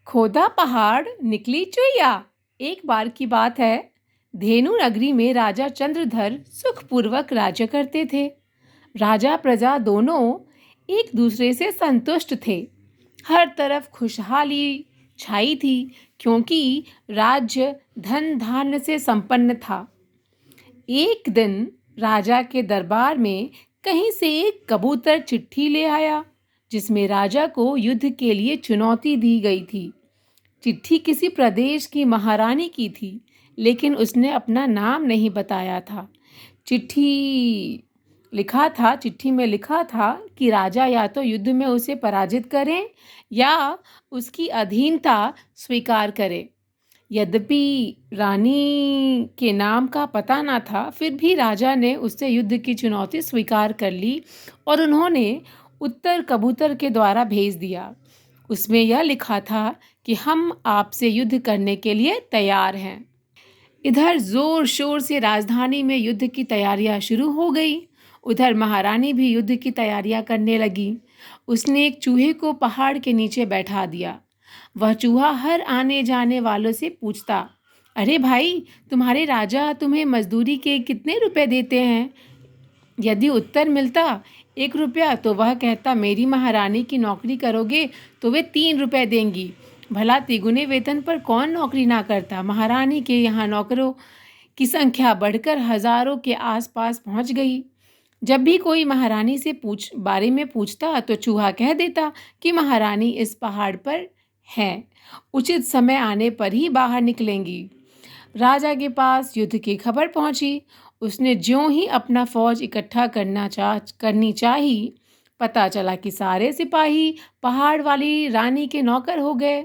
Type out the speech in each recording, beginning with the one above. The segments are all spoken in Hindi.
खोदा पहाड़ निकली चुईया। एक बार की बात है, धेनु नगरी में राजा चंद्रधर सुखपूर्वक राज्य करते थे। राजा प्रजा दोनों एक दूसरे से संतुष्ट थे। हर तरफ खुशहाली छाई थी, क्योंकि राज्य धन धान्य से संपन्न था। एक दिन राजा के दरबार में कहीं से एक कबूतर चिट्ठी ले आया, जिसमें राजा को युद्ध के लिए चुनौती दी गई थी। चिट्ठी किसी प्रदेश की महारानी की थी, लेकिन उसने अपना नाम नहीं बताया था। चिट्ठी में लिखा था कि राजा या तो युद्ध में उसे पराजित करें या उसकी अधीनता स्वीकार करें। यद्यपि रानी के नाम का पता न था, फिर भी राजा ने उससे युद्ध की चुनौती स्वीकार कर ली और उन्होंने उत्तर कबूतर के द्वारा भेज दिया। उसमें यह लिखा था कि हम आपसे युद्ध करने के लिए तैयार हैं। इधर जोर शोर से राजधानी में युद्ध की तैयारियां शुरू हो गई। उधर महारानी भी युद्ध की तैयारियां करने लगी। उसने एक चूहे को पहाड़ के नीचे बैठा दिया। वह चूहा हर आने जाने वालों से पूछता, अरे भाई, तुम्हारे राजा तुम्हें मजदूरी के कितने रुपए देते हैं? यदि उत्तर मिलता 1 रुपया, तो वह कहता, मेरी महारानी की नौकरी करोगे तो वे 3 रुपए देंगी। भला तिगुने वेतन पर कौन नौकरी ना करता। महारानी के यहाँ नौकरों की संख्या बढ़कर हजारों के आसपास पहुंच गई। जब भी कोई महारानी से बारे में पूछता, तो चूहा कह देता कि महारानी इस पहाड़ पर हैं, उचित समय आने पर ही बाहर निकलेंगी। राजा के पास युद्ध की खबर पहुंची। उसने ज्यों ही अपना फौज इकट्ठा करनी चाही, पता चला कि सारे सिपाही पहाड़ वाली रानी के नौकर हो गए।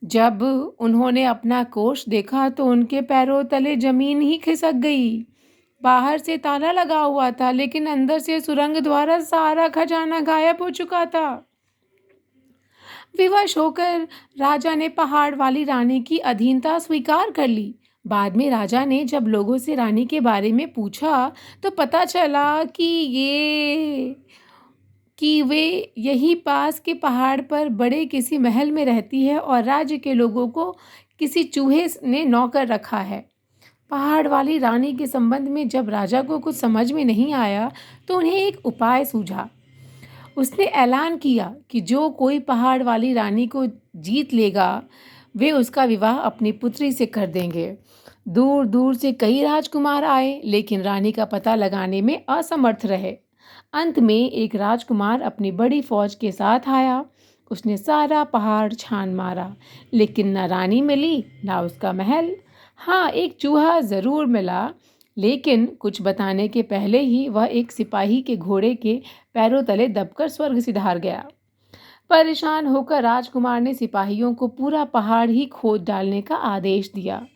जब उन्होंने अपना कोष देखा, तो उनके पैरों तले जमीन ही खिसक गई। बाहर से ताला लगा हुआ था, लेकिन अंदर से सुरंग द्वारा सारा खजाना गायब हो चुका था। विवश होकर राजा ने पहाड़ वाली रानी की अधीनता स्वीकार कर ली। बाद में राजा ने जब लोगों से रानी के बारे में पूछा, तो पता चला कि वे यही पास के पहाड़ पर बड़े किसी महल में रहती है और राज्य के लोगों को किसी चूहे ने नौकर रखा है। पहाड़ वाली रानी के संबंध में जब राजा को कुछ समझ में नहीं आया, तो उन्हें एक उपाय सूझा। उसने ऐलान किया कि जो कोई पहाड़ वाली रानी को जीत लेगा, वे उसका विवाह अपनी पुत्री से कर देंगे। दूर दूर से कई राजकुमार आए, लेकिन रानी का पता लगाने में असमर्थ रहे। अंत में एक राजकुमार अपनी बड़ी फौज के साथ आया। उसने सारा पहाड़ छान मारा, लेकिन न रानी मिली, न उसका महल। हाँ, एक चूहा ज़रूर मिला, लेकिन कुछ बताने के पहले ही वह एक सिपाही के घोड़े के पैरों तले दबकर स्वर्ग सिधार गया। परेशान होकर राजकुमार ने सिपाहियों को पूरा पहाड़ ही खोद डालने का आदेश दिया।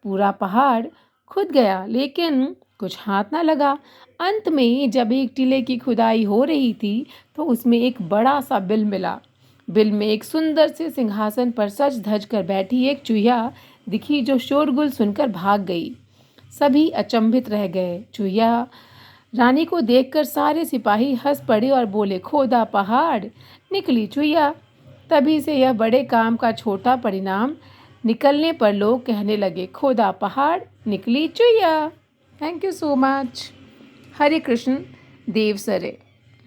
पूरा पहाड़ खुद गया, लेकिन कुछ हाथ न लगा। अंत में जब एक टीले की खुदाई हो रही थी, तो उसमें एक बड़ा सा बिल मिला। बिल में एक सुंदर से सिंहासन पर सज धज कर बैठी एक चूहिया दिखी, जो शोरगुल सुनकर भाग गई। सभी अचंभित रह गए। चूहिया रानी को देखकर सारे सिपाही हंस पड़े और बोले, खोदा पहाड़ निकली चूहिया। तभी से यह बड़े काम का छोटा परिणाम निकलने पर लोग कहने लगे, खोदा पहाड़ निकली चूहिया। Thank you so much. हरे कृष्ण देव सरे।